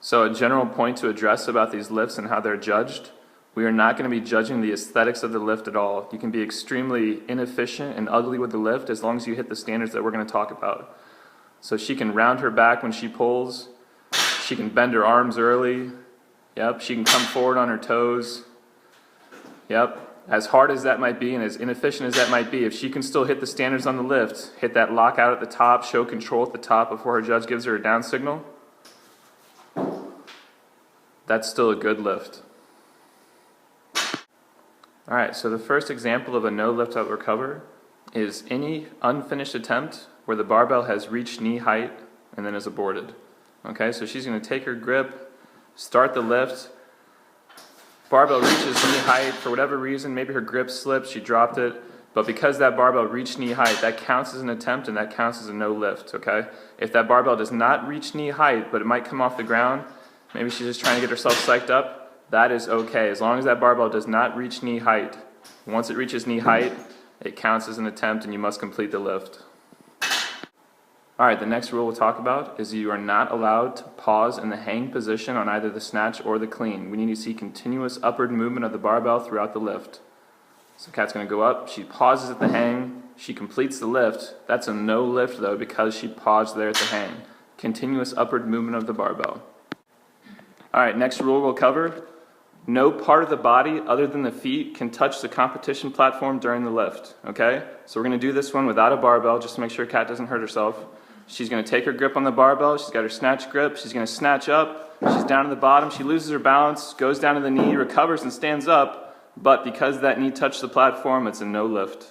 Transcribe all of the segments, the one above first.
So a general point to address about these lifts and how they're judged, we are not going to be judging the aesthetics of the lift at all. You can be extremely inefficient and ugly with the lift as long as you hit the standards that we're going to talk about. So she can round her back when she pulls, she can bend her arms early, yep, she can come forward on her toes, yep. As hard as that might be and as inefficient as that might be, if she can still hit the standards on the lift, hit that lockout at the top, show control at the top before her judge gives her a down signal, that's still a good lift. Alright, so the first example of a no lift out recover is any unfinished attempt where the barbell has reached knee height and then is aborted. Okay, so she's going to take her grip, start the lift, barbell reaches knee height for whatever reason, maybe her grip slipped, she dropped it, but because that barbell reached knee height, that counts as an attempt and that counts as a no lift, okay? If that barbell does not reach knee height, but it might come off the ground, maybe she's just trying to get herself psyched up, that is okay, as long as that barbell does not reach knee height. Once it reaches knee height, it counts as an attempt and you must complete the lift. Alright, the next rule we'll talk about is you are not allowed to pause in the hang position on either the snatch or the clean. We need to see continuous upward movement of the barbell throughout the lift. So Kat's going to go up, she pauses at the hang, she completes the lift. That's a no lift though because she paused there at the hang. Continuous upward movement of the barbell. Alright, next rule we'll cover. No part of the body other than the feet can touch the competition platform during the lift, okay? So we're going to do this one without a barbell just to make sure Kat doesn't hurt herself. She's going to take her grip on the barbell, she's got her snatch grip, she's going to snatch up, she's down to the bottom, she loses her balance, goes down to the knee, recovers and stands up, but because that knee touched the platform, it's a no lift.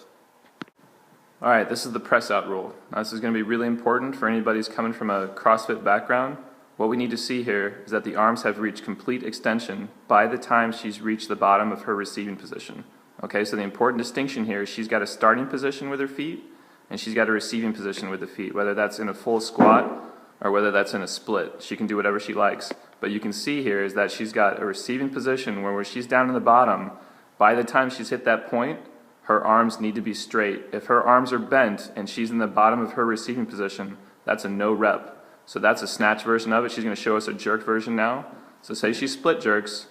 Alright, this is the press out rule. Now this is going to be really important for anybody who's coming from a CrossFit background. What we need to see here is that the arms have reached complete extension by the time she's reached the bottom of her receiving position. Okay, so the important distinction here is she's got a starting position with her feet and she's got a receiving position with the feet, whether that's in a full squat or whether that's in a split. She can do whatever she likes. But you can see here is that she's got a receiving position where she's down in the bottom, by the time she's hit that point, her arms need to be straight. If her arms are bent and she's in the bottom of her receiving position, that's a no rep. So that's a snatch version of it. She's going to show us a jerk version now. So say she split jerks,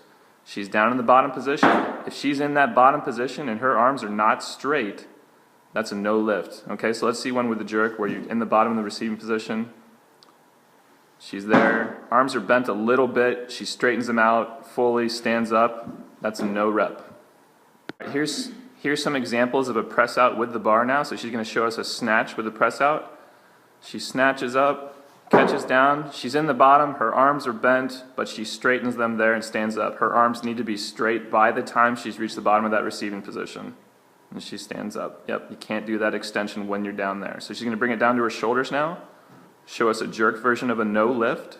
she's down in the bottom position. If she's in that bottom position and her arms are not straight, that's a no lift. Okay, so let's see one with the jerk where you're in the bottom of the receiving position. She's there, arms are bent a little bit, she straightens them out, fully stands up, that's a no rep. Here's some examples of a press out with the bar now. So she's going to show us a snatch with a press out. She snatches up, catches down, she's in the bottom, her arms are bent, but she straightens them there and stands up. Her arms need to be straight by the time she's reached the bottom of that receiving position. And she stands up. Yep, you can't do that extension when you're down there. So she's going to bring it down to her shoulders now, show us a jerk version of a no lift.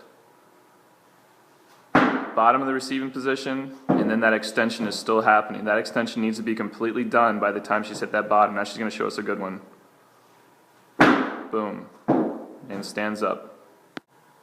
Bottom of the receiving position, and then that extension is still happening. That extension needs to be completely done by the time she's hit that bottom. Now she's going to show us a good one. Boom. And stands up.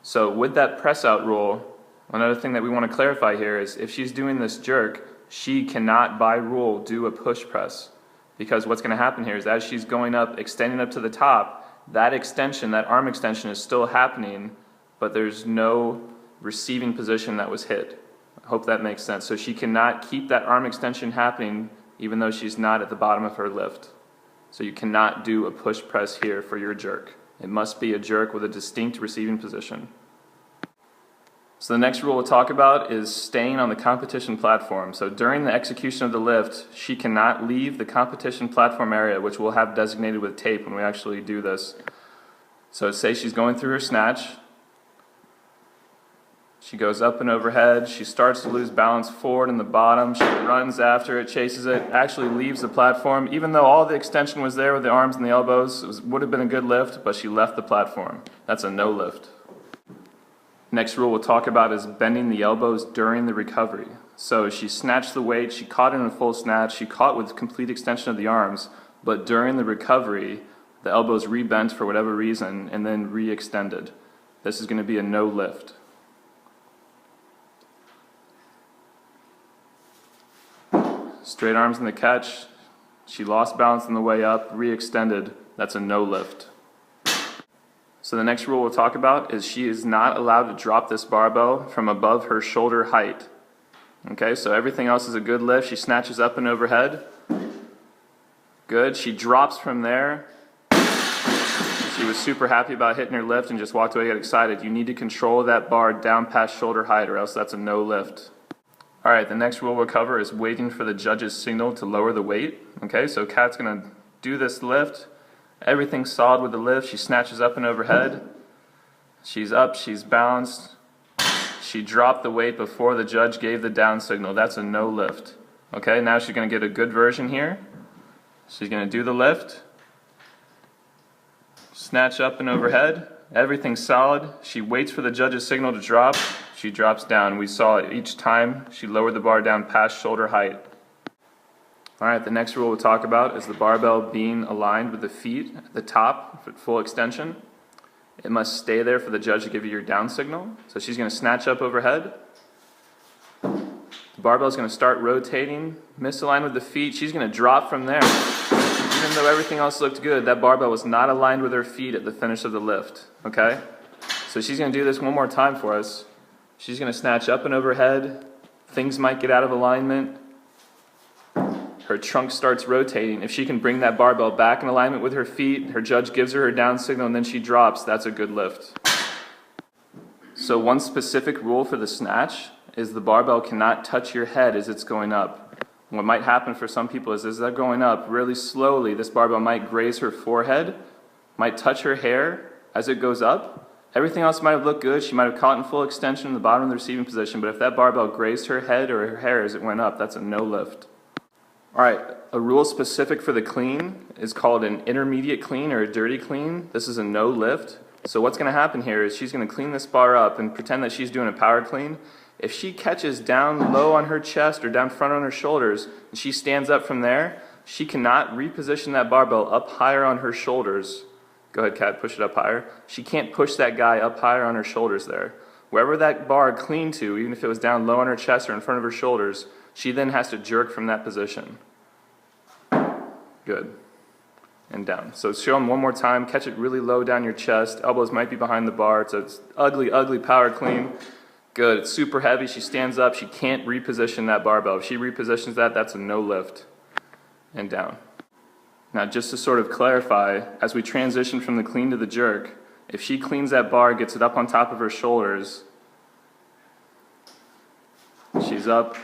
So with that press out rule, another thing that we want to clarify here is if she's doing this jerk, she cannot by rule do a push press. Because what's going to happen here is as she's going up, extending up to the top, that extension, that arm extension is still happening, but there's no receiving position that was hit. I hope that makes sense. So she cannot keep that arm extension happening even though she's not at the bottom of her lift. So you cannot do a push press here for your jerk. It must be a jerk with a distinct receiving position. So the next rule we'll talk about is staying on the competition platform. So during the execution of the lift, she cannot leave the competition platform area, which we'll have designated with tape when we actually do this. So say she's going through her snatch. She goes up and overhead, she starts to lose balance forward in the bottom, she runs after it, chases it, actually leaves the platform. Even though all the extension was there with the arms and the elbows, it would have been a good lift, but she left the platform. That's a no lift. Next rule we'll talk about is bending the elbows during the recovery. So she snatched the weight, she caught it in a full snatch, she caught with complete extension of the arms, but during the recovery, the elbows rebent for whatever reason and then re-extended. This is going to be a no lift. Straight arms in the catch, she lost balance on the way up, re-extended, that's a no lift. So the next rule we'll talk about is she is not allowed to drop this barbell from above her shoulder height. Okay, so everything else is a good lift. She snatches up and overhead. Good. She drops from there. She was super happy about hitting her lift and just walked away, got excited. You need to control that bar down past shoulder height or else that's a no lift. All right, the next rule we'll cover is waiting for the judge's signal to lower the weight. Okay, so Kat's gonna do this lift. Everything's solid with the lift. She snatches up and overhead. She's up, she's balanced. She dropped the weight before the judge gave the down signal. That's a no lift. Okay, now she's gonna get a good version here. She's gonna do the lift. Snatch up and overhead. Everything's solid. She waits for the judge's signal to drop. She drops down. We saw it each time she lowered the bar down past shoulder height. Alright, the next rule we'll talk about is the barbell being aligned with the feet at the top at full extension. It must stay there for the judge to give you your down signal. So she's going to snatch up overhead. The barbell is going to start rotating, misaligned with the feet. She's going to drop from there. Even though everything else looked good, that barbell was not aligned with her feet at the finish of the lift. Okay? So she's going to do this one more time for us. She's going to snatch up and overhead. Things might get out of alignment. Her trunk starts rotating. If she can bring that barbell back in alignment with her feet, her judge gives her her down signal and then she drops. That's a good lift. So one specific rule for the snatch is the barbell cannot touch your head as it's going up. What might happen for some people is as they're going up really slowly, this barbell might graze her forehead, might touch her hair as it goes up. Everything else might have looked good. She might have caught in full extension in the bottom of the receiving position, but if that barbell grazed her head or her hair as it went up, that's a no lift. Alright, a rule specific for the clean is called an intermediate clean or a dirty clean. This is a no lift. So what's going to happen here is she's going to clean this bar up and pretend that she's doing a power clean. If she catches down low on her chest or down front on her shoulders and she stands up from there, she cannot reposition that barbell up higher on her shoulders. Go ahead, Kat, push it up higher. She can't push that guy up higher on her shoulders there. Wherever that bar cleaned to, even if it was down low on her chest or in front of her shoulders, she then has to jerk from that position. Good. And down. So show them one more time. Catch it really low down your chest. Elbows might be behind the bar. So it's ugly, ugly power clean. Good. It's super heavy. She stands up. She can't reposition that barbell. If she repositions that, that's a no lift. And down. Now just to sort of clarify, as we transition from the clean to the jerk, if she cleans that bar, gets it up on top of her shoulders, she's up.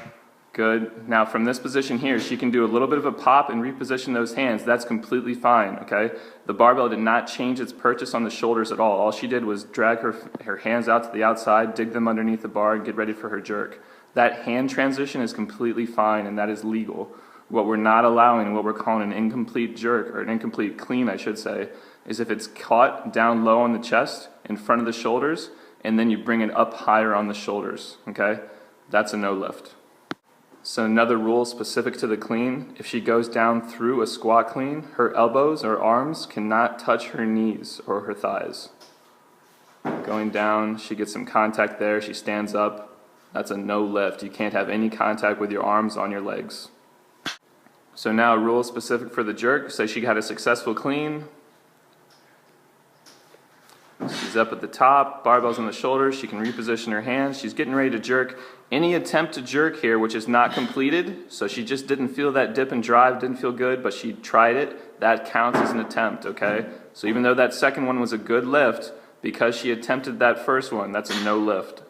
Good. Now from this position here, she can do a little bit of a pop and reposition those hands. That's completely fine, okay? The barbell did not change its purchase on the shoulders at all. All she did was drag her hands out to the outside, dig them underneath the bar, and get ready for her jerk. That hand transition is completely fine, and that is legal. What we're not allowing, and what we're calling an incomplete jerk, or an incomplete clean, I should say, is if it's caught down low on the chest, in front of the shoulders, and then you bring it up higher on the shoulders, okay? That's a no lift. So another rule specific to the clean, if she goes down through a squat clean, her elbows or arms cannot touch her knees or her thighs. Going down, she gets some contact there, she stands up, that's a no lift. You can't have any contact with your arms on your legs. So now a rule specific for the jerk, say she had a successful clean. She's up at the top, barbell's on the shoulders, she can reposition her hands, she's getting ready to jerk. Any attempt to jerk here which is not completed, so she just didn't feel that dip and drive, didn't feel good, but she tried it, that counts as an attempt, okay? So even though that second one was a good lift, because she attempted that first one, that's a no lift.